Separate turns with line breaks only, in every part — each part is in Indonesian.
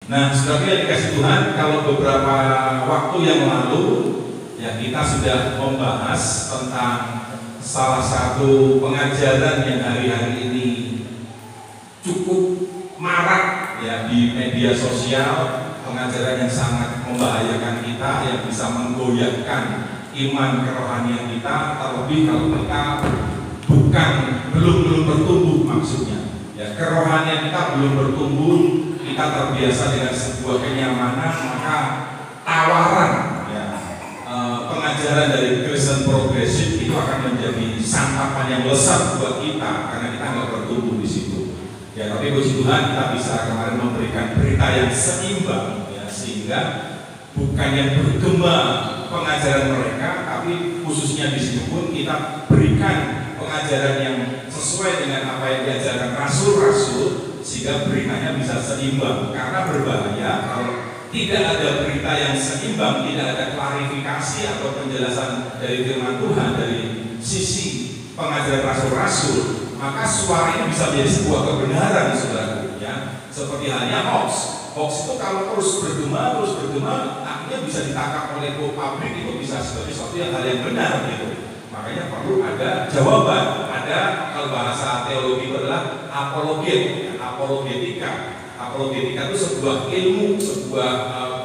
Nah, saudara yang dikasih Tuhan, kalau beberapa waktu yang lalu ya kita sudah membahas tentang salah satu pengajaran yang hari-hari ini cukup marak ya di media sosial, pengajaran yang sangat membahayakan kita, yang bisa menggoyahkan iman kerohanian kita, terlebih kalau kita belum bertumbuh maksudnya. Ya, kerohanian kita belum bertumbuh, kita terbiasa dengan sebuah kenyamanan, maka tawaran ya, pengajaran dari Kristen progresif itu akan menjadi santapan yang lezat buat kita karena kita nggak bertumbuh di situ. Ya, tapi puji Tuhan kita bisa kemarin memberikan berita yang seimbang ya, sehingga bukan yang bergema pengajaran mereka, tapi khususnya di sini pun kita berikan pengajaran yang sesuai dengan apa yang diajarkan rasul-rasul, sehingga beritanya bisa seimbang. Karena berbahaya kalau tidak ada berita yang seimbang, tidak ada klarifikasi atau penjelasan dari firman Tuhan dari sisi pengajaran rasul-rasul, maka suaranya bisa menjadi sebuah kebenaran, saudara. Ya, seperti halnya hoax. Hoax itu kalau terus bergema, akhirnya bisa ditangkap oleh publik, itu bisa sebagai sesuatu yang hal yang benar gitu. Makanya perlu ada jawaban, ada kalau bahasa teologi itu adalah apologet, apologetika. Apologetika itu sebuah ilmu, sebuah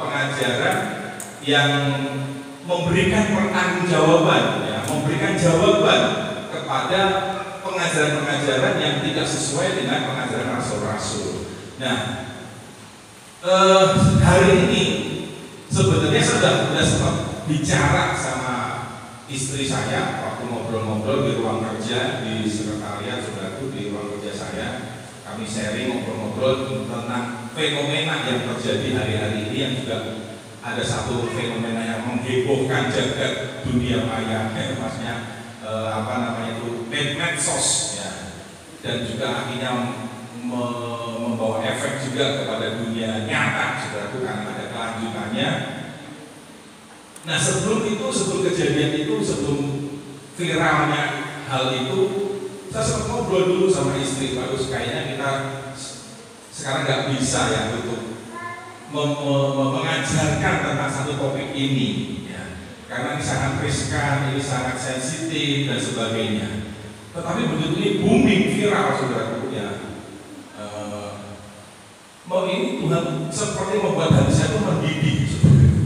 pengajaran yang memberikan pertanggungjawaban, ya, memberikan jawaban kepada pengajaran-pengajaran yang tidak sesuai dengan pengajaran rasul-rasul. Nah, hari ini sebenarnya saya sudah sempat bicara sama istri saya waktu ngobrol-ngobrol di ruang kerja di sekretariat, saudaraku, di ruang kerja saya. Kami sharing ngobrol-ngobrol tentang fenomena yang terjadi hari-hari ini, yang juga ada satu fenomena yang menghebohkan jagat dunia maya, maksudnya medsos ya, dan juga akhirnya membawa efek juga kepada dunia nyata, saudaraku, karena ada kelanjutannya. Nah, sebelum kejadian itu, sebelum viralnya hal itu, saya sempat ngobrol dulu sama istri, bagus kayaknya kita sekarang nggak bisa ya untuk mengajarkan tentang satu topik ini, ya, karena ini sangat riskan, ini sangat sensitif dan sebagainya. Tetapi begitu ini booming viral, saudaraku, ya, ini Tuhan seperti membuat hati saya itu mendidih, saudaraku.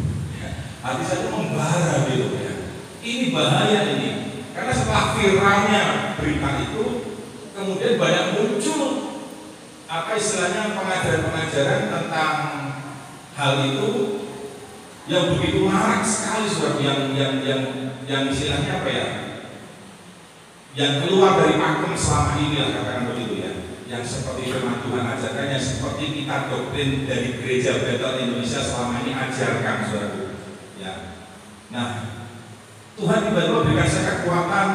Hati saya itu membara gitu ya. Ini bahaya ini, karena setelah viralnya berita itu, kemudian banyak muncul istilahnya pengajaran-pengajaran tentang hal itu yang begitu marak sekali, saudara, yang istilahnya apa ya? Yang keluar dari pakem selama ini lah, katakan begitu ya. Yang seperti firman Tuhan ajarkannya, seperti kita doktrin dari Gereja Bethel Indonesia selama ini ajarkan, saudara. Ya. Nah, Tuhan tiba-tiba berikan saya kekuatan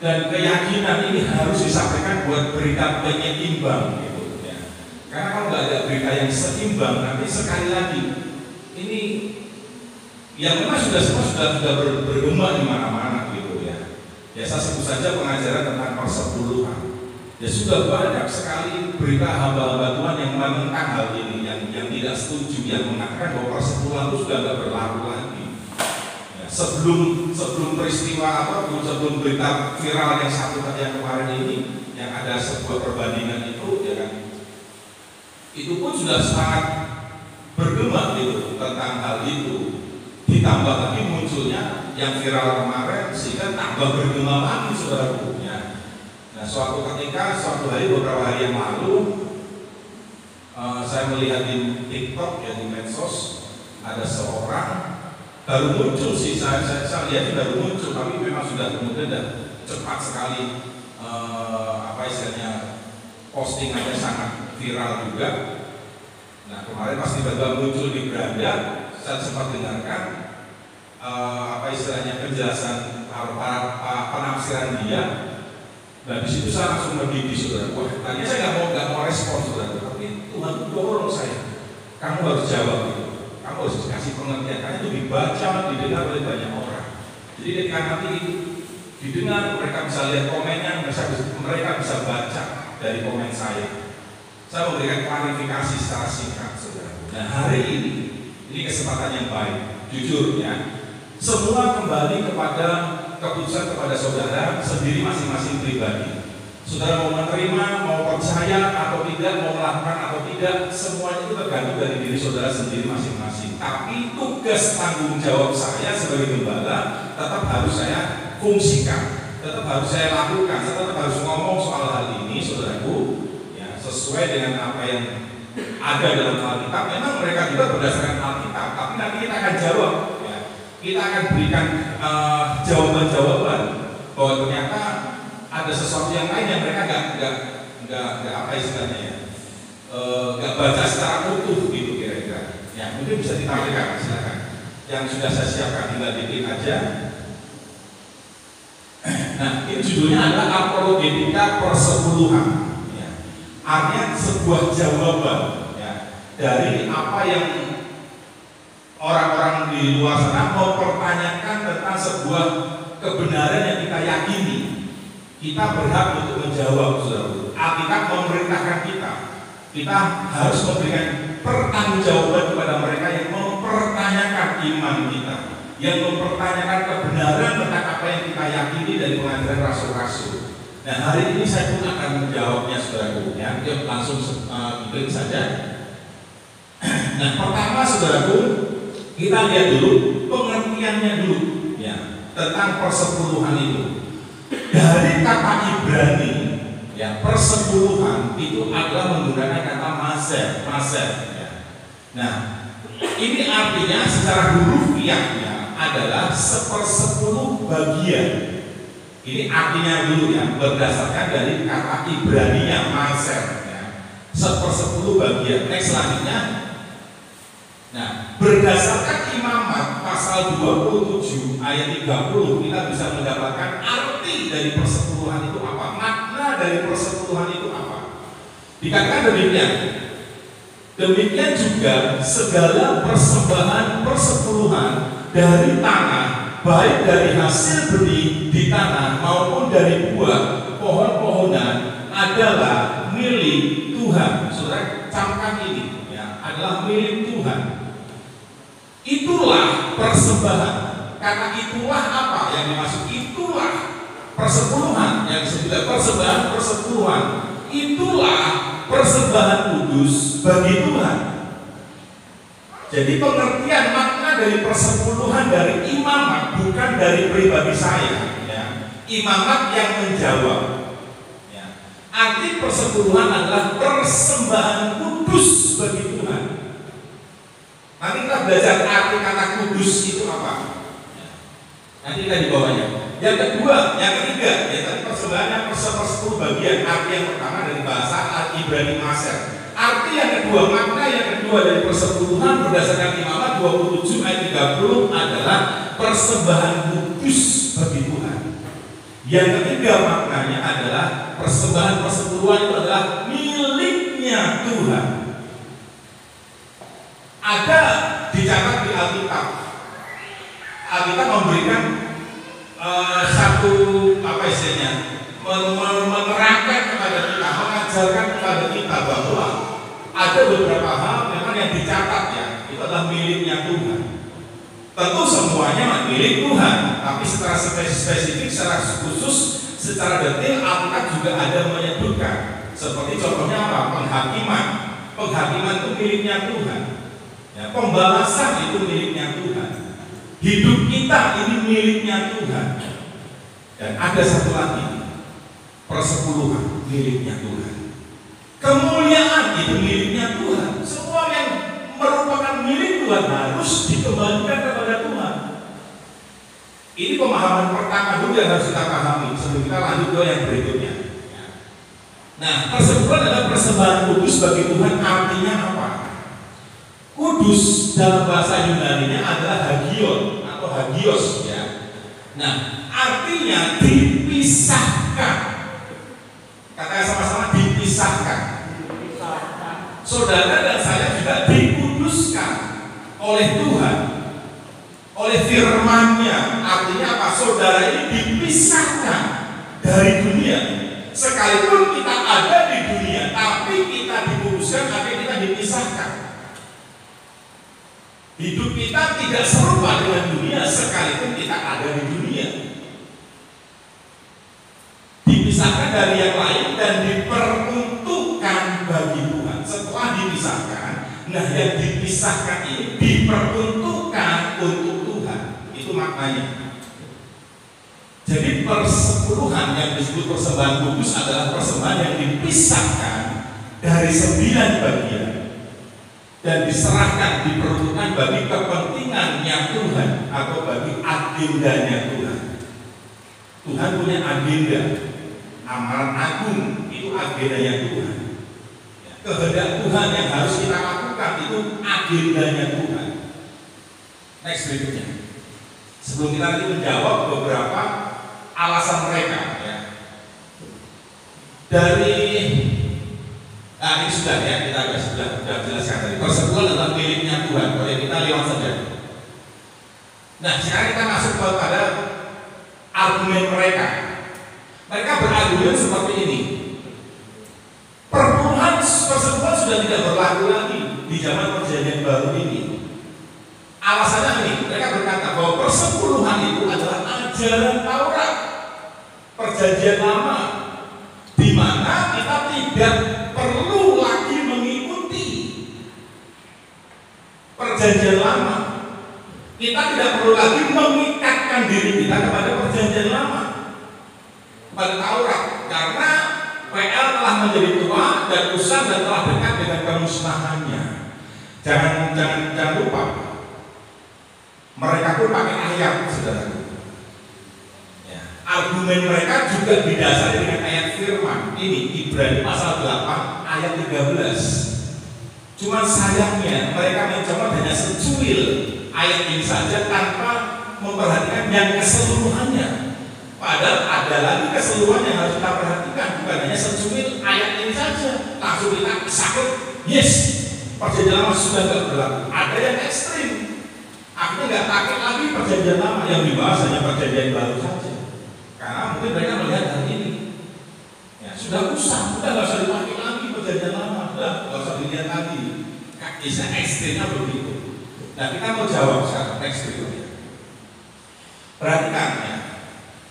dan keyakinan ini harus disampaikan buat berita penyeimbang gitu ya. Karena kalau nggak ada berita yang seimbang, nanti sekali lagi ini yang memang sudah bergema di mana-mana gitu ya. Ya, saya sebut saja pengajaran tentang persepuluhan. Ya, sudah banyak sekali berita hamba-hamba Tuhan yang menentang hal ini, yang tidak setuju, yang mengatakan bahwa persepuluhan itu sudah nggak berlaku lagi. Ya, sebelum peristiwa sebelum berita viral yang yang kemarin ini, yang ada sebuah perbandingan itu, ya kan, itu pun sudah sangat bergema gitu tentang hal itu. Ditambah lagi munculnya yang viral kemarin, sehingga tambah bergema lagi, saudaraku. Nah, suatu hari beberapa hari yang lalu, saya melihat di TikTok ya, di medsos, ada seorang baru muncul sih, saya lihat baru muncul, tapi memang sudah kemudian cepat sekali istilahnya postingannya sangat viral juga. Nah, kemarin pas tiba-tiba muncul di beranda, saya sempat dengarkan istilahnya penjelasan penafsiran dia. Nah, di situ saya langsung mendidih, saudara. Wah, tadinya saya nggak mau respon, saudara, tapi Tuhan dorong saya. Kamu harus jawab gitu. Kamu harus kasih pengertian. Karena itu dibaca, didengar oleh banyak orang. Jadi ketika nanti didengar, mereka bisa lihat komennya, mereka bisa baca dari komen saya. Saya memberikan klarifikasi secara singkat, saudara. Nah, hari ini kesempatan yang baik, jujur ya. Semua kembali kepada keputusan kepada saudara sendiri masing-masing pribadi. Saudara mau menerima, mau percaya atau tidak, mau melakukan atau tidak, semuanya itu tergantung dari diri saudara sendiri masing-masing. Tapi tugas tanggung jawab saya sebagai gembala tetap harus saya fungsikan, tetap harus saya lakukan, saya tetap harus ngomong soal hal ini, saudaraku, ya, sesuai dengan apa yang ada dalam Alkitab. Memang mereka juga berdasarkan Alkitab, tapi nanti kita akan jawab, ya. Kita akan berikan jawaban-jawaban bahwa ternyata ada sesuatu yang lain yang mereka nggak apa istilahnya ya, nggak baca secara utuh gitu kira-kira. Ya mungkin bisa ditampilkan, silakan. Yang sudah saya siapkan tinggal bikin aja. Nah ini judulnya adalah apologetika persepuluhan. Ya. Artinya sebuah jawaban ya, dari apa yang orang-orang di luar sana mempertanyakan tentang sebuah kebenaran yang kita yakini. Kita berhak untuk menjawab, saudara. Alkitab memerintahkan kita harus memberikan pertanggungjawaban kepada mereka yang mempertanyakan iman kita, yang mempertanyakan kebenaran tentang apa yang kita yakini dari pengajaran rasul-rasul. Nah hari ini saya pun akan menjawabnya, saudaraku. Ya, yuk langsung klik saja. Nah pertama, saudaraku, kita lihat dulu pengertiannya dulu, ya, tentang persepuluhan itu. Dari kata Ibrani, ya, persepuluhan itu adalah menggunakan kata maser, ya. Nah, ini artinya secara hurufiahnya adalah 1/10 bagian. Ini artinya dulu ya, berdasarkan dari kata Ibrani yang maser, ya. 1/10 bagian. Next selanjutnya. Nah, berdasarkan Imamat pasal 27 ayat 30 kita bisa mendapatkan arti dari persepuluhan itu apa, makna dari persepuluhan itu apa. Dikatakan demikian. Demikian juga segala persembahan persepuluhan dari tanah, baik dari hasil benih di tanah maupun dari buah pohon-pohonan adalah milik Tuhan. Saudara camkan ini ya, adalah milik Tuhan. Itulah persembahan. Kata itulah apa yang dimaksud? Itulah persepuluhan yang disebut persembahan persepuluhan. Itulah persembahan kudus bagi Tuhan. Jadi pengertian makna dari persepuluhan dari Imamat, bukan dari pribadi saya. Ya. Imamat yang menjawab. Ya. Arti persepuluhan adalah persembahan kudus bagi Tuhan. Nanti kita belajar arti kata kudus itu apa. Nanti kita di bawahnya. Yang kedua, yang ketiga, ya tadi persembahan persepuluh bagian. Arti yang pertama dari bahasa Ibrani maser. Arti yang kedua, makna yang kedua dari persepuluhan berdasarkan Imamat 27 ayat 30 adalah persembahan kudus bagi Tuhan. Yang ketiga maknanya adalah persembahan persepuluhan itu adalah miliknya Tuhan. Ada dicatat di Alkitab. Alkitab memberikan satu apa istilahnya, menerangkan kepada kita, mengajarkan kepada kita bahwa ada beberapa hal memang yang dicatat ya, itu adalah miliknya Tuhan. Tentu semuanya milik Tuhan, tapi secara spesifik, secara khusus, secara detail Alkitab juga ada menyebutkan. Seperti contohnya apa? Penghakiman. Penghakiman itu miliknya Tuhan. Ya, pembalasan itu miliknya Tuhan. Hidup kita ini miliknya Tuhan. Dan ada satu lagi, persepuluhan miliknya Tuhan. Kemuliaan itu miliknya Tuhan. Semua yang merupakan milik Tuhan harus dikembalikan kepada Tuhan. Ini pemahaman pertama dulu yang harus kita pahami sebelum kita lanjut ke yang berikutnya. Nah, persepuluhan adalah persembahan kudus bagi Tuhan. Artinya apa? Kudus dalam bahasa Yunani-nya adalah hagion atau hagios ya. Nah, artinya dipisahkan. Kata sama-sama dipisahkan. Saudara dan saya juga dikuduskan oleh Tuhan, oleh firman-Nya. Artinya apa? Saudara ini dipisahkan dari dunia. Sekalipun kita. kita ada di dunia, tapi kita dikuduskan, tapi kita dipisahkan. Hidup kita tidak serupa dengan dunia sekalipun kita ada di dunia. Dipisahkan dari yang lain dan diperuntukkan bagi Tuhan. Setelah dipisahkan, nah yang dipisahkan ini diperuntukkan untuk Tuhan. Itu maknanya. Jadi persepuluhan yang disebut persembahan kudus adalah persembahan yang dipisahkan dari 9 bagian dan diserahkan, diperuntukkan bagi kepentingannya Tuhan atau bagi agendanya Tuhan. Tuhan punya agenda, amalan agung itu agendanya Tuhan. Kehendak Tuhan yang harus kita lakukan itu agendanya Tuhan. Next berikutnya. Sebelum kita nanti menjawab beberapa alasan mereka, ya. Ini sudah ya, kita sudah jelaskan tadi. Persepuluhan adalah miliknya Tuhan. Boleh kita lewat saja. Nah, sekarang kita masuk kepada argumen mereka. Mereka berargumen seperti ini. Persepuluhan sudah tidak berlaku lagi di zaman perjanjian baru ini. Alasannya ini, mereka berkata bahwa persepuluhan itu adalah ajaran Taurat, perjanjian lama, di mana kita tidak perlu lagi mengikuti perjanjian lama. Kita tidak perlu lagi mengikatkan diri kita kepada perjanjian lama, kepada Taurat, karena PL telah menjadi tua dan usang dan telah dekat dengan kemusnahannya. Jangan lupa, mereka pun pakai ayat, saudara. Argumen mereka juga didasari dengan ayat firman. Ini Ibrani pasal 8 ayat 13. Cuman sayangnya mereka mencoba hanya secuil ayat ini saja tanpa memperhatikan yang keseluruhannya. Padahal ada lagi keseluruhan yang harus kita perhatikan, bukan hanya secuil ayat ini saja. Langsung kita sakit, yes, perjanjian lama sudah tidak berlaku. Ada yang ekstrim, akhirnya nggak pakai lagi perjanjian lama, yang dibahas hanya perjanjian baru saja. Karena mungkin mereka melihat hal ini, ya, sudah usang, sudah nggak usah dipakai lagi perjanjian lama, sudah nggak usah dilihat lagi. Kisah ekstrimnya begitu. Nah, kita mau jawab sekarang next berikutnya. Perhatikan ya,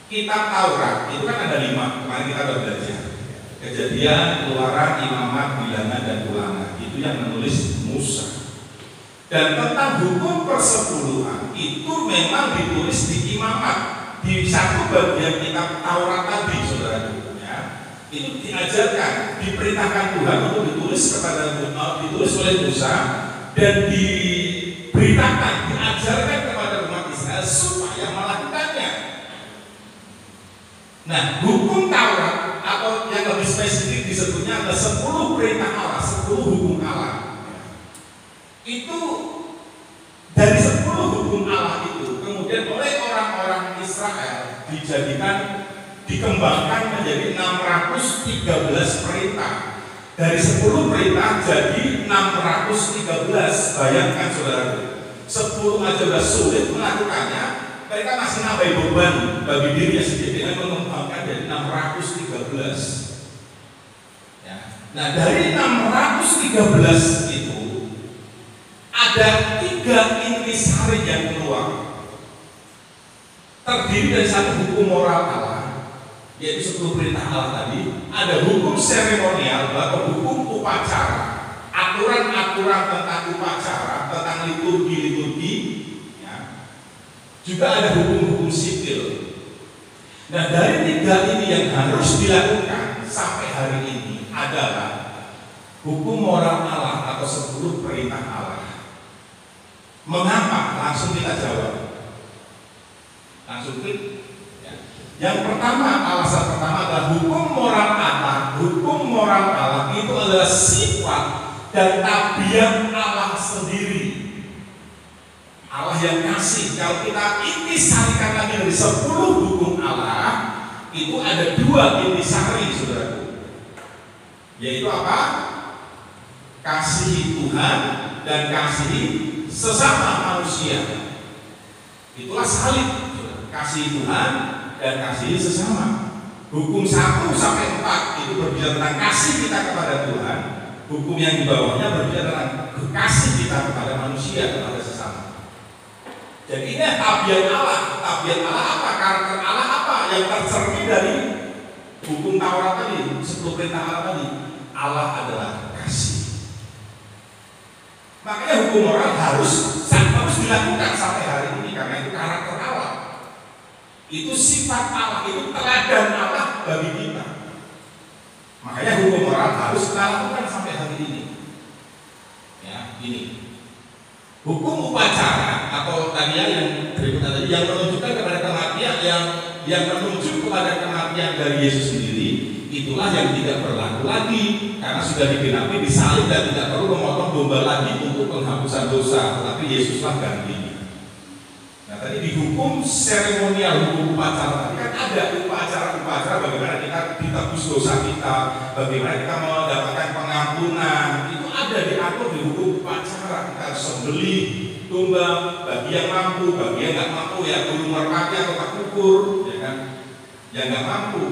kitab Taurat itu kan ada 5. Kemarin kita sudah belajar. Kejadian, Keluaran, Imamat, Bilangan, dan Ulangan. Itu yang menulis Musa. Dan tentang hukum persepuluhan itu memang ditulis di Imamat. Di satu bagian kitab Taurat tadi, saudara, ya, itu diajarkan, diperintahkan Tuhan untuk ditulis oleh Musa dan diberitakan, diajarkan kepada umat Israel supaya melakukannya. Nah, hukum Taurat atau yang lebih spesifik disebutnya adalah 10 perintah Allah, 10 hukum Allah. Itu dari 10 hukum Allah itu kemudian oleh orang-orang Israel dikembangkan menjadi 613 perintah. Dari 10 perintah jadi 613. Bayangkan saudara, 10 aja sudah sulit melakukannya, mereka masih nambah beban bagi dirinya sendiri dengan mengembangkan jadi 613. Ya. Nah, dari 613 itu ada 3 intisari yang keluar, terdiri dari 1 hukum moral Allah, yaitu 10 perintah Allah tadi. Ada hukum seremonial atau hukum upacara, aturan-aturan tentang upacara, tentang liturgi, ya. Juga ada hukum-hukum sipil. Nah, dari 3 ini yang harus dilakukan sampai hari ini adalah hukum moral Allah atau 10 perintah Allah. Mengapa? Langsung kita jawab. Langsung klik. Ya. Yang pertama, alasan pertama adalah hukum moral Allah. Hukum moral Allah itu adalah sifat dan tabiat Allah sendiri. Allah yang kasih. Kalau kita intisarikan lagi dari 10 hukum Allah, itu ada 2 intisari, saudaraku. Yaitu apa? Kasihi Tuhan dan kasihi sesama manusia. Itulah salib, kasih Tuhan dan kasih sesama. Hukum 1 sampai 4 itu berbicara tentang kasih kita kepada Tuhan. Hukum yang di bawahnya berbicara tentang kasih kita kepada manusia, kepada sesama. Jadi ini tabiat Allah. Tabiat Allah apa? Karakter Allah apa? Yang tercermin dari hukum Taurat tadi, 10 perintah Allah tadi. Allah adalah kasih. Makanya hukum moral harus dilakukan sampai hari ini karena itu karakter Allah. Itu sifat Allah, itu teladan Allah bagi kita. Makanya hukum moral harus kita lakukan sampai hari ini. Ya, ini. Hukum upacara atau tadi yang berikutnya tadi yang menunjukkan kepada kematian yang menuju kepada kematian dari Yesus sendiri, itulah yang tidak berlaku lagi karena sudah digenapi, disalib dan tidak perlu memotong domba lagi untuk penghapusan dosa, tetapi Yesuslah gantinya. Nah tadi di hukum seremonial, hukum upacara tadi kan ada upacara bagaimana kita ditebus dosa kita, bagaimana kita mendapatkan pengampunan, itu ada diatur di hukum upacara. Kita harus sembelih domba bagi yang mampu, bagi yang nggak mampu ya guru merpati atau tak ukur, ya kan, yang nggak mampu.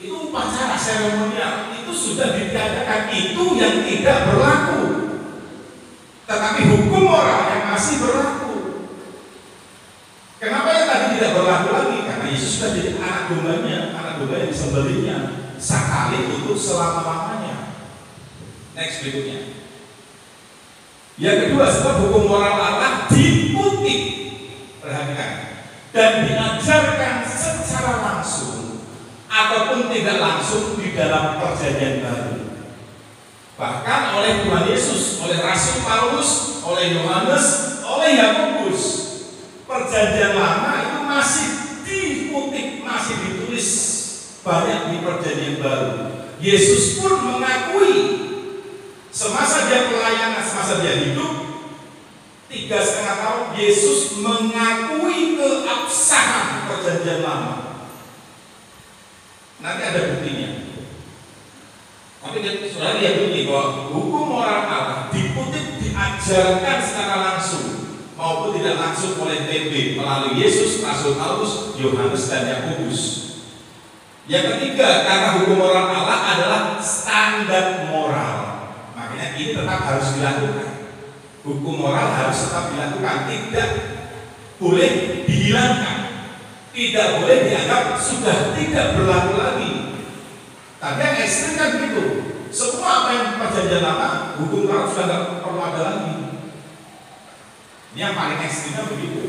Itu upacara seremonial, itu sudah ditiadakan, itu yang tidak berlaku. Tetapi hukum moral yang masih berlaku. Kenapa yang tadi tidak berlaku lagi? Karena Yesus sudah jadi anak domba yang disembelihnya sekali untuk selama-lamanya. Next berikutnya. Yang kedua, sebab hukum moral Allah dikutip, perhatikan, dan diajarkan secara langsung ataupun tidak langsung di dalam perjanjian baru. Bahkan oleh Tuhan Yesus, oleh Rasul Paulus, oleh Yohanes, oleh Yakobus, perjanjian lama itu masih dikutip, masih ditulis banyak di perjanjian baru. Yesus pun mengakui semasa dia pelayanan, semasa dia hidup 3,5 tahun, Yesus mengakui keabsahan perjanjian lama. Nanti ada buktinya. Tapi saudara lihat dulu bahwa hukum moral Allah dikutip, diajarkan secara langsung maupun tidak langsung oleh TB melalui Yesus, Rasul Paulus, Yohanes dan Yakobus. Yang ketiga, karena hukum moral Allah adalah standar moral. Makanya ini tetap harus dilakukan. Hukum moral harus tetap dilakukan, tidak boleh dihilangkan, tidak boleh dianggap sudah tidak berlaku lagi. Tapi yang ekstrim kan begitu. Semua apa yang perjanjian lama, hukum Taurat sudah tidak perlu ada lagi. Ini yang paling ekstrimnya begitu.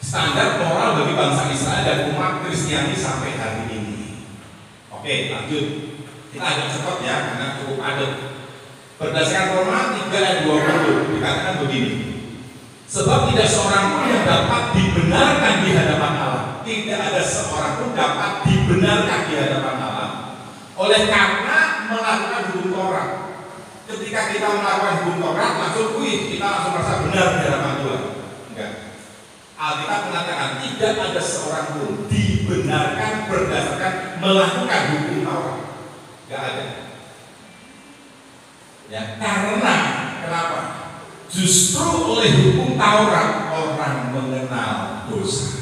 Standar moral bagi bangsa Israel dan umat Kristiani sampai hari ini. Oke, lanjut. Kita agak cepat ya, karena cukup padat. Berdasarkan Roma 3 ayat 20 dikatakan begini. Sebab tidak seorang pun yang dapat dibenarkan di hadapan Allah. Tidak ada seorang pun dapat dibenarkan di hadapan Allah oleh karena melakukan hukum Taurat. Ketika kita melakukan hukum Taurat, langsung kita langsung merasa benar di hadapan Tuhan. Enggak. Alkitab mengatakan tidak ada seorang pun dibenarkan berdasarkan melakukan hukum Taurat. Enggak ada. Ya, karena kenapa? Justru oleh hukum Taurat orang mengenal dosa.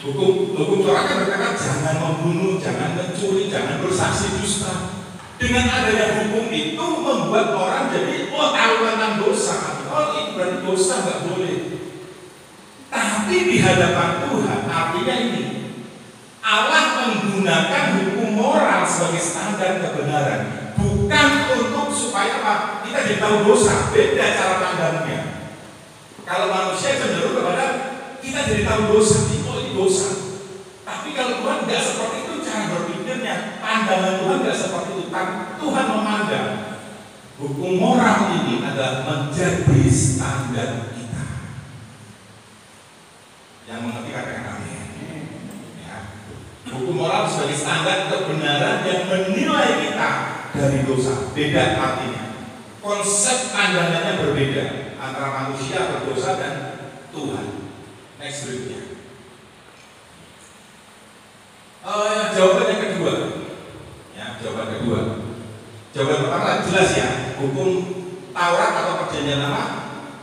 Hukum Taurat kan berkata jangan membunuh, jangan mencuri, jangan bersaksi dusta. Dengan adanya hukum itu membuat orang jadi tahu tentang dosa. Ini berarti dosa nggak boleh. Tapi di hadapan Tuhan artinya ini Allah menggunakan hukum moral sebagai standar kebenaran. Bukan untuk supaya apa? Kita jadi tahu dosa, beda cara pandangnya. Kalau manusia cenderung kepada kita jadi tahu dosa, ini dosa. Tapi kalau Tuhan tidak seperti itu cara berpikirnya, pandangan Tuhan tidak seperti itu. Tuhan memandang hukum moral ini adalah menjadi standar kita. Yang mengerti katakan amin. Ya. Hukum moral sebagai standar kebenaran yang menilai kita dari dosa, beda artinya. Konsep pandangannya berbeda antara manusia berdosa dan Tuhan. Next berikutnya. Jawaban yang kedua. Ya, jawaban kedua. Jawaban pertama jelas ya, hukum Taurat atau perjanjian lama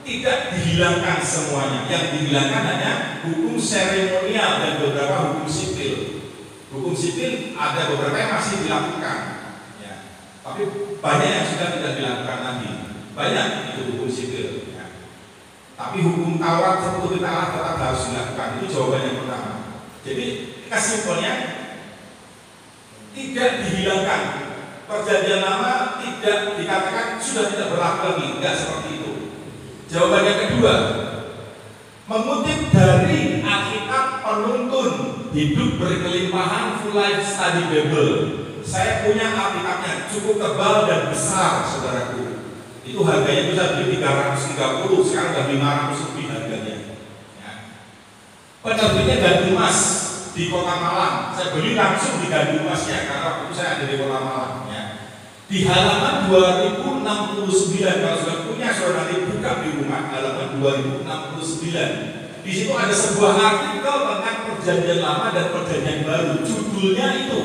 tidak dihilangkan semuanya. Yang dihilangkan hanya hukum seremonial dan beberapa hukum sipil. Hukum sipil ada beberapa yang masih dilakukan. Tapi banyak yang sudah tidak dilakukan lagi. Banyak itu hukum sipil ya. Tapi hukum Taurat sekutu kita Allah tetap harus dilakukan. Itu jawaban yang pertama. Jadi kesimpulannya tidak dihilangkan. Perjanjian lama tidak dikatakan sudah tidak berlaku lagi. Tidak seperti itu. Jawaban yang kedua, mengutip dari Alkitab Penuntun Hidup Berkelimpahan Full Life Study Bible. Saya punya Alkitabnya, cukup tebal dan besar, saudaraku. Itu harganya bisa beli 330, sekarang sudah 500 lebih harganya. Ya. Penerbitnya Gandul Mas di Kota Malang. Saya beli langsung di Gandul Masnya karena waktu itu saya ada di Kota Malang. Ya. Di halaman 2069, kalau sudah punya saudara nanti buka di rumah, halaman 2069. Di situ ada sebuah artikel tentang Perjanjian Lama dan Perjanjian Baru. Judulnya itu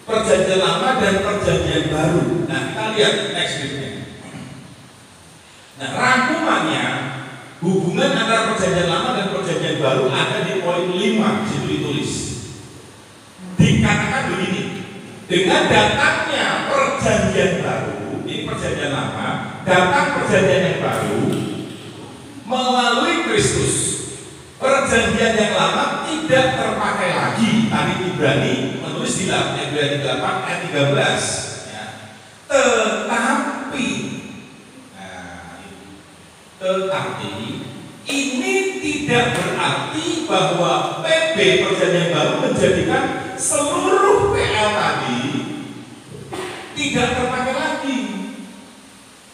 Perjanjian Lama dan Perjanjian Baru. Nah, kita lihat next slide-nya. Nah, rangkumannya hubungan antara Perjanjian Lama dan Perjanjian Baru ada di poin 5, situ ditulis. Dikatakan begini, dengan datangnya Perjanjian Baru, ini Perjanjian Lama, datang Perjanjian yang baru melalui Kristus. Perjanjian yang lama tidak terpakai lagi. Tadi Ibrani menulis di Ibrani 8 ayat 13 ya. Tetapi ini tidak berarti bahwa PB Perjanjian Baru menjadikan seluruh PL tadi tidak terpakai lagi.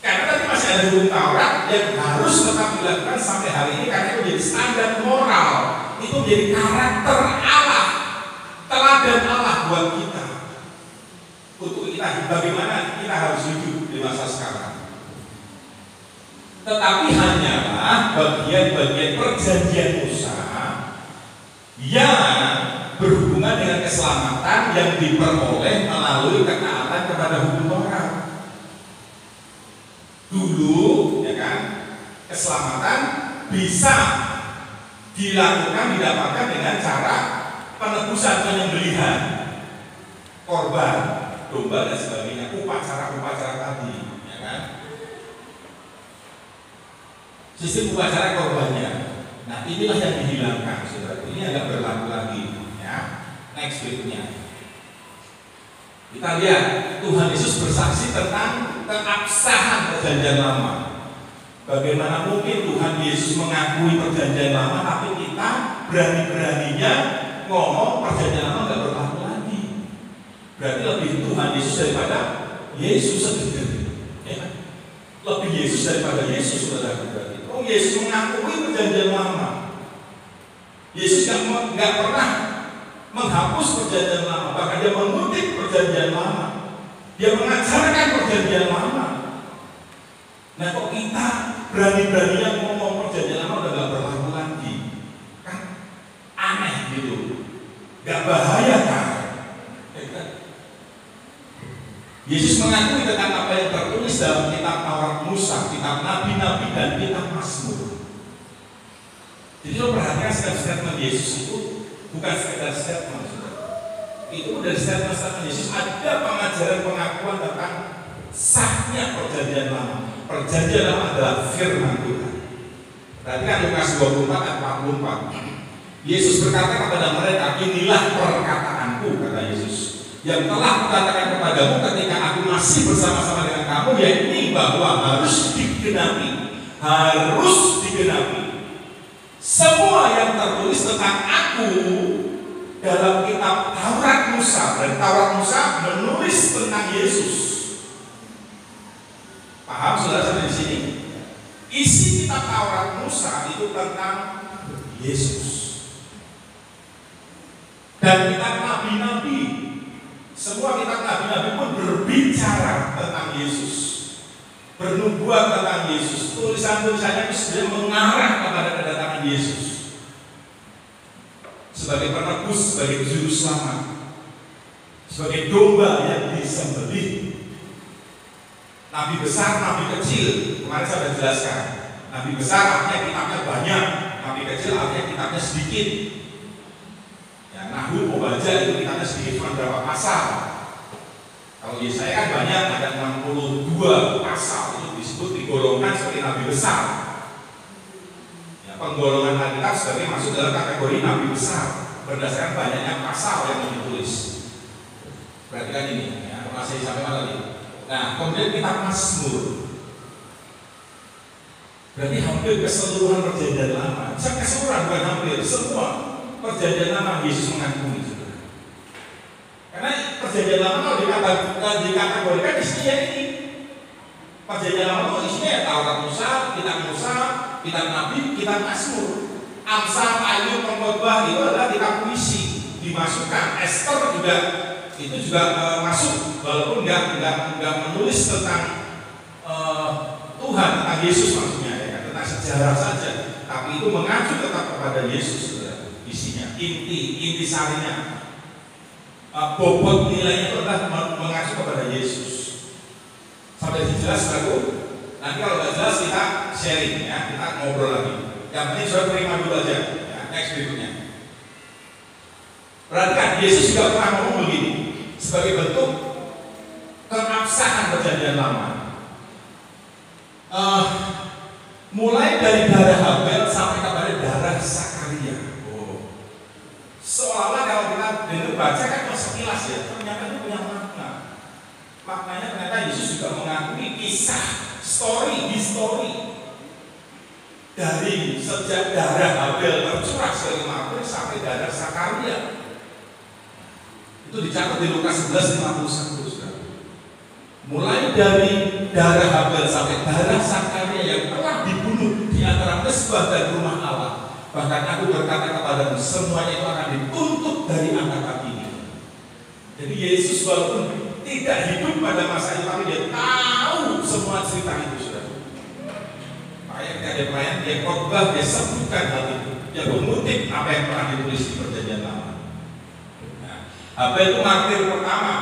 Karena tadi masih ada hukum Taurat yang harus tetap dilakukan sampai hari ini karena itu menjadi standar moral, itu menjadi karakter Allah, teladan Allah buat kita. Untuk kita bagaimana kita harus hidup di masa sekarang. Tetapi hanyalah bagian-bagian perjanjian Musa yang berhubungan dengan keselamatan yang diperoleh melalui ketaatan kepada hukum Taurat. Dulu, ya kan, keselamatan bisa dilakukan, didapatkan dengan cara penebusan, penyembelihan, korban, domba dan sebagainya, upacara-upacara tadi, ya kan. Sistem upacara korbannya. Nah, inilah yang dihilangkan, saudara. Ini agak berlaku lagi, ya. Next berikutnya. Kita lihat Tuhan Yesus bersaksi tentang keabsahan Perjanjian Lama. Bagaimana mungkin Tuhan Yesus mengakui Perjanjian Lama, tapi kita berani-beraninya ngomong Perjanjian Lama nggak berlaku lagi. Berarti lebih Tuhan Yesus daripada Yesus sendiri. Ya. Lebih Yesus daripada Yesus, saudara. Berarti oh, Yesus mengakui Perjanjian Lama. Yesus nggak pernah menghapus Perjanjian Lama, bahkan dia mengutip Perjanjian Lama. Dia mengajarkan Perjanjian Lama. Nah, kok kita berani-beraninya ngomong Perjanjian Lama udah gak berlaku lagi? Kan aneh gitu. Gak bahaya kan? Yesus mengakui tentang apa yang tertulis dalam kitab Taurat Musa, kitab Nabi-Nabi dan kitab Mazmur. Jadi lo perhatikan statement Yesus itu bukan sekedar statement. Itu dari statement Yesus ada pengajaran pengakuan tentang sahnya Perjanjian Lama. Perjanjian Lama adalah firman Tuhan. Perhatikan Lukas 24 ayat 44. Yesus berkata kepada mereka, inilah perkataanku, kata Yesus, yang telah kukatakan kepadamu ketika aku masih bersama-sama dengan kamu, yaitu bahwa harus digenapi. Semua yang tertulis tentang aku dalam kitab Taurat Musa, dan Taurat Musa menulis tentang Yesus. Paham saudara sampai di sini? Isi kitab Taurat Musa itu tentang Yesus. Dan kitab Nabi-Nabi, semua kitab Nabi-Nabi pun berbicara tentang Yesus, bernubuat tentang Yesus. Tulisan-tulisannya itu sebenarnya mengarah kepada kedatangan Yesus sebagai penebus, sebagai juru selamat, sebagai domba yang disembelih. Nabi besar, nabi kecil, kemarin saya sudah jelaskan. Nabi besar artinya kitabnya banyak, nabi kecil artinya kitabnya sedikit. Ya, Nahum Obaja itu kitabnya sedikit, cuma berapa pasal. Kalau Yesaya kan banyak, ada 62 pasal, itu disebut digolongkan sebagai nabi besar. penggolongan Alkitab sebagai masuk dalam kategori nabi besar berdasarkan banyaknya pasal yang ditulis. Perhatikan ini, ya, masih sampai mana tadi? Nah, kemudian kitab Mazmur. Berarti hampir keseluruhan perjanjian lama, keseluruhan bukan hampir, semua perjanjian lama Yesus mengakui. Karena perjanjian lama kalau dikategorikan isinya ini. Perjanjian lama itu isinya ya Taurat Musa, kitab Nabi, kitab Mazmur. Amsal, Ayub, Pengkhotbah itu adalah kitab puisi, dimasukkan. Esther juga itu juga masuk, walaupun nggak menulis tentang Tuhan, tentang Yesus maksudnya, ya, tentang sejarah saja. Tapi itu mengacu tetap kepada Yesus, isinya, inti sarinya, bobot nilainya itu adalah mengacu kepada Yesus. Sampai jelas baru. Nanti kalau nggak jelas kita sharing, ya, kita ngobrol lagi. Yang penting sudah terima dulu aja. Ya, next berikutnya. Perhatikan, Yesus juga pernah ngomong begini sebagai bentuk keabsahan perjanjian lama. Mulai dari darah Habel sampai kepada darah Zakaria. Seolah-olah kalau kita dengar baca kan sekilas ya, ternyata itu punya makna. Maknanya ternyata Yesus juga mengakui kisah, history dari sejak darah Habel tercurah sebagai martir sampai darah Zakaria. Itu dicatat di Lukas 11:51. Mulai dari darah Habel sampai darah Zakaria yang telah dibunuh di antara mezbah dan rumah Allah. Bahkan aku berkata kepadamu, semuanya itu akan dituntut dari angkatan ini. Jadi Yesus walaupun tidak hidup pada masa itu, tapi dia tahu semua cerita itu, sudah. Makanya ketika ada pelayan, dia khotbah, dia sebutkan hal itu, dia mengutip apa yang pernah ditulis di perjanjian lama. Nah, Habel itu martir pertama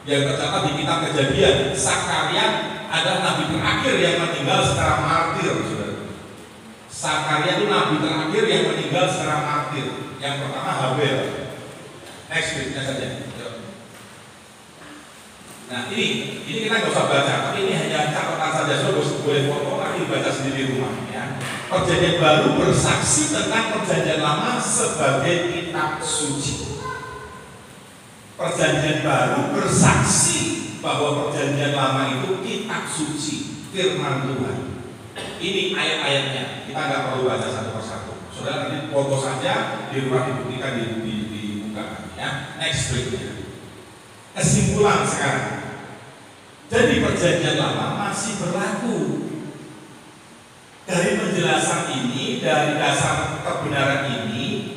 yang tercatat di kitab Kejadian. Zakaria adalah nabi terakhir yang meninggal secara martir, saudara. Zakaria itu nabi terakhir yang meninggal secara martir. Yang pertama Habel. Next berikutnya saja. Nah ini kita nggak usah baca, tapi ini hanya catatan saja. Saudara boleh foto, nanti baca sendiri di rumah. Ya. Perjanjian baru bersaksi tentang perjanjian lama sebagai kitab suci. Perjanjian baru bersaksi bahwa perjanjian lama itu kitab suci, firman Tuhan. Ini ayat-ayatnya, kita nggak perlu baca satu persatu. Saudara nanti foto saja di rumah, dibuktikan dibuka. Ya. Next berikutnya. Kesimpulan sekarang. Jadi perjanjian lama masih berlaku. Dari penjelasan ini, dari dasar kebenaran ini,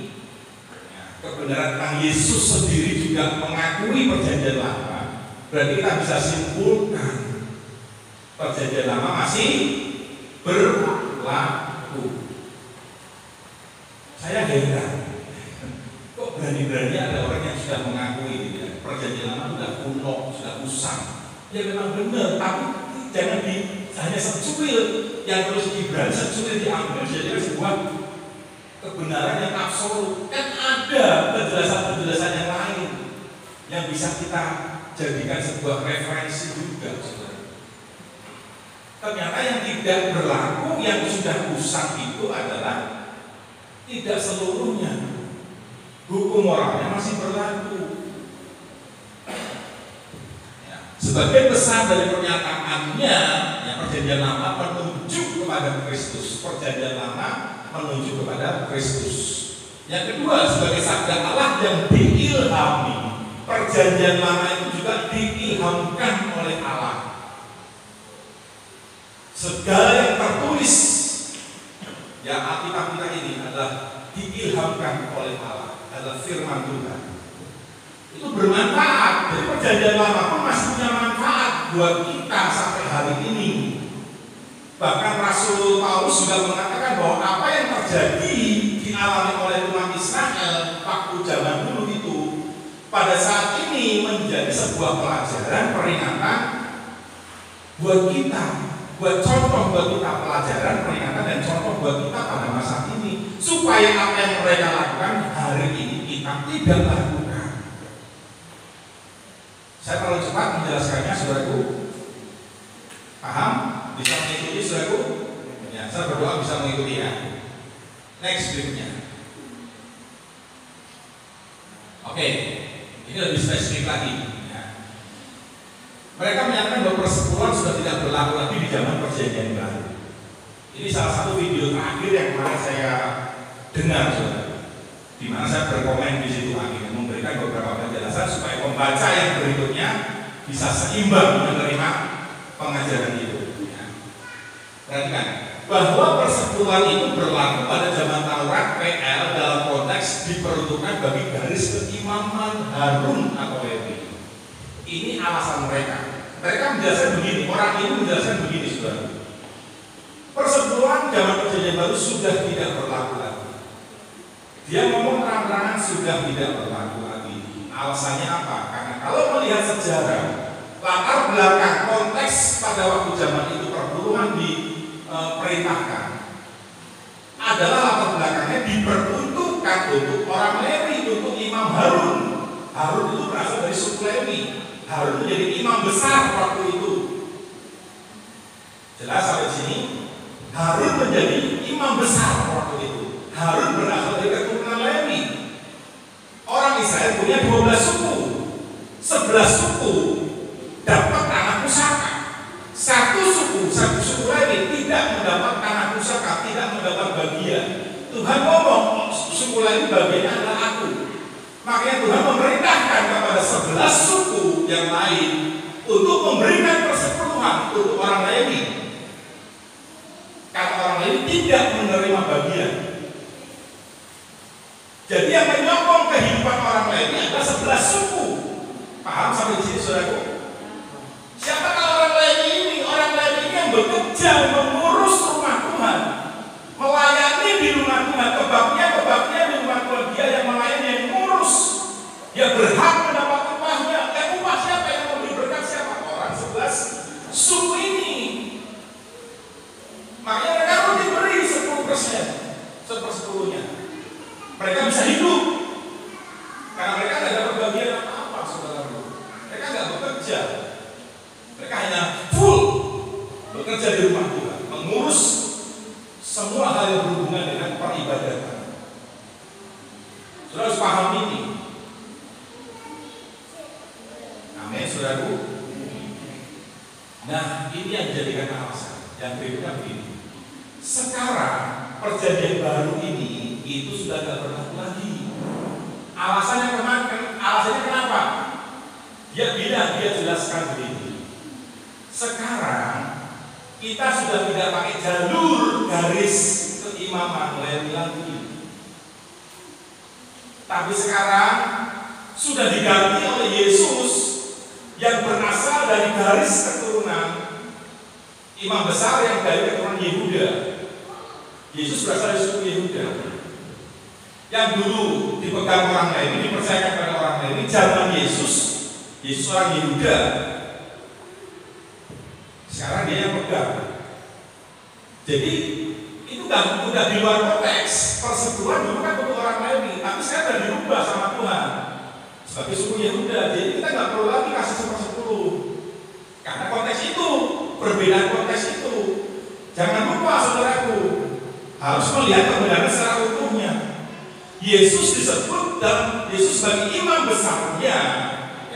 kebenaran tentang Yesus sendiri juga mengakui perjanjian lama. Berarti kita bisa simpulkan perjanjian lama masih berlaku. Saya heran, kok berani-berani ada orang yang sudah mengakui gitu ya, perjanjian lama sudah kuno, sudah usang. Ya memang benar, tapi jangan hanya secuil yang terus Gibran, secuil diambil jadi sebuah kebenaran yang absolut. Kan ada penjelasan-penjelasan yang lain yang bisa kita jadikan sebuah referensi juga, saudara. Ternyata yang tidak berlaku, yang sudah usang itu adalah tidak seluruhnya. Hukum moralnya masih berlaku. Sebagian besar dari pernyataannya, yang perjanjian lama menunjuk kepada Kristus. Perjanjian lama menunjuk kepada Kristus. Yang kedua, sebagai sabda Allah yang diilhami. Perjanjian lama itu juga diilhamkan oleh Allah. Segala yang tertulis, ya Alkitab kita ini adalah diilhamkan oleh Allah, adalah firman Tuhan. Itu bermanfaat. Jadi perjanjian lama pun masih punya manfaat buat kita sampai hari ini. Bahkan Rasul Paulus juga mengatakan bahwa apa yang terjadi dialami oleh umat Israel waktu zaman dulu itu pada saat ini menjadi sebuah pelajaran, peringatan buat kita, buat contoh buat kita, pelajaran, peringatan dan contoh buat kita pada masa ini, supaya apa yang mereka lakukan hari ini kita tidak lakukan. Saya terlalu cepat menjelaskannya, saudaraku. Paham? Bisa mengikuti, saudaraku? Ya, saya berdoa bisa mengikuti ya. Next berikutnya. Oke, ini lebih spesifik lagi. Ya. Mereka menyatakan bahwa persepuluhan sudah tidak berlaku lagi di zaman Perjanjian Baru. Ini salah satu video terakhir yang kemarin saya dengar, saudara, di mana saya berkomen di situ akhirnya memberikan beberapa penjelasan supaya pembaca yang berikutnya bisa seimbang menerima pengajaran itu. Ya. Perhatikan bahwa persepuluhan itu berlaku pada zaman Taurat PL dalam konteks diperuntukkan bagi garis keimaman Harun atau Lewi. Ini alasan mereka. Mereka menjelaskan begini, orang ini menjelaskan begini, saudara. Persepuluhan zaman Perjanjian Baru sudah tidak berlaku lagi. Dia ngomong terang-terangan sudah tidak berlaku lagi. Alasannya apa? Karena kalau melihat sejarah, latar belakang konteks pada waktu zaman itu perpuluhan diperintahkan adalah latar belakangnya diperuntukkan untuk orang Lewi, untuk Imam Harun. Harun itu berasal dari suku Lewi. Harun menjadi imam besar waktu itu. Jelas sampai sini? Harun menjadi imam besar waktu itu. Harun berasal dari keturunan Lewi. Orang Israel punya 12 suku. 11 suku dapat tanah pusaka. Satu suku Lewi tidak mendapat tanah pusaka, tidak mendapat bagian. Tuhan ngomong, suku Lewi bagiannya adalah aku. Makanya Tuhan memerintahkan kepada 11 suku yang lain untuk memberikan persepuluhan untuk orang Lewi. Karena orang Lewi tidak menerima bagian. Jadi yang menyokong kehidupan orang Lewi adalah 11 suku. Paham sampai di sini, saudaraku? Siapa orang Lewi ini? Orang Lewi ini yang bekerja mengurus rumah Tuhan, melayani di rumah Tuhan, kebabnya di rumah Tuhan. Dia yang melayani, yang ngurus. Dia berhak mendapat upahnya. Upah siapa yang memberi berkat? Siapa? Orang 11 suku ini. Makanya mereka harus diberi 10%, 1/10-nya. Mereka bisa hidup karena mereka tidak dapat bagian apa-apa, saudara. Mereka nggak bekerja. Mereka hanya full bekerja di rumah Tuhan, mengurus semua hal yang berhubungan dengan peribadatan. Saudara harus paham ini. Amin, saudaraku. Nah, ini yang dijadikan alasan. Yang berikutnya begini. Sekarang Perjanjian Baru ini itu sudah tidak berlaku lagi. Alasannya kenapa? Dia jelaskan begini. Sekarang kita sudah tidak pakai jalur garis keimaman Lewi lagi. Tapi sekarang sudah diganti oleh Yesus yang berasal dari garis keturunan imam besar yang dari keturunan Yehuda. Yesus berasal dari suku Yehuda. Yang dulu dipegang orang Lewi, dipercayakan pada orang Lewi. Zaman Yesus orang Yehuda. Sekarang dia yang pegang. Jadi itu udah di luar konteks. Persepuluhan dulu kan untuk orang Lewi, tapi sekarang sudah dirubah sama Tuhan sebagai suku Yehuda. Jadi kita nggak perlu lagi kasih 1/10 karena konteks itu, perbedaan konteks itu. Jangan lupa, saudaraku, harus melihat kebenaran secara utuhnya. Yesus disebut dan Yesus sebagai imam besarnya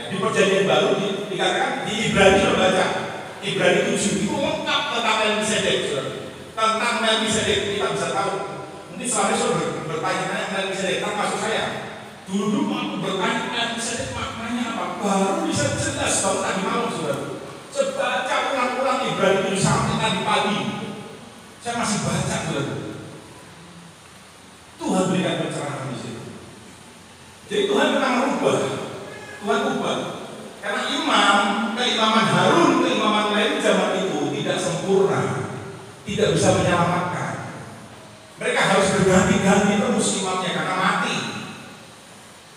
di Perjanjian Baru dikatakan di Ibrani, baca Ibrani 7 itu lengkap tentang Melkisedek. Tentang Melkisedek kita bisa tahu. Nanti suami bertanya-tanya Melkisedek, termasuk saya. Dulu aku bertanya Melkisedek maknanya apa? Baru bisa jelas baru tadi malam, saudara. Baca ulang-ulang Ibrani 7 sampai tadi pagi. Saya masih baca, saudara. Tuhan berikan pencerahan di situ. Jadi Tuhan pernah merubah. Tuhan ubah. Karena keimaman Harun, keimaman Lewi zaman itu tidak sempurna, tidak bisa menyelamatkan. Mereka harus berganti-ganti terus imamnya karena mati.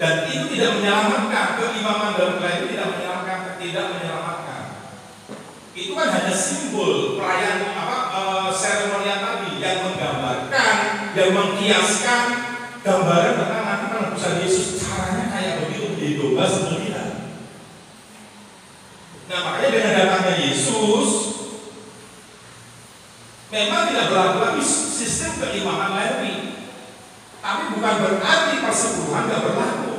Dan itu tidak menyelamatkan. Keimaman dalam Lewi tidak menyelamatkan. Itu kan hanya simbol perayaan seremonial tadi yang menggambarkan, yang mengkiaskan gambaran tentang nanti penebusan Yesus. Caranya kayak begitu di domba sembelihan. Nah, makanya dengan datangnya Yesus memang tidak berlaku lagi sistem keimaman Lewi. Tapi bukan berarti persepuluhan nggak berlaku.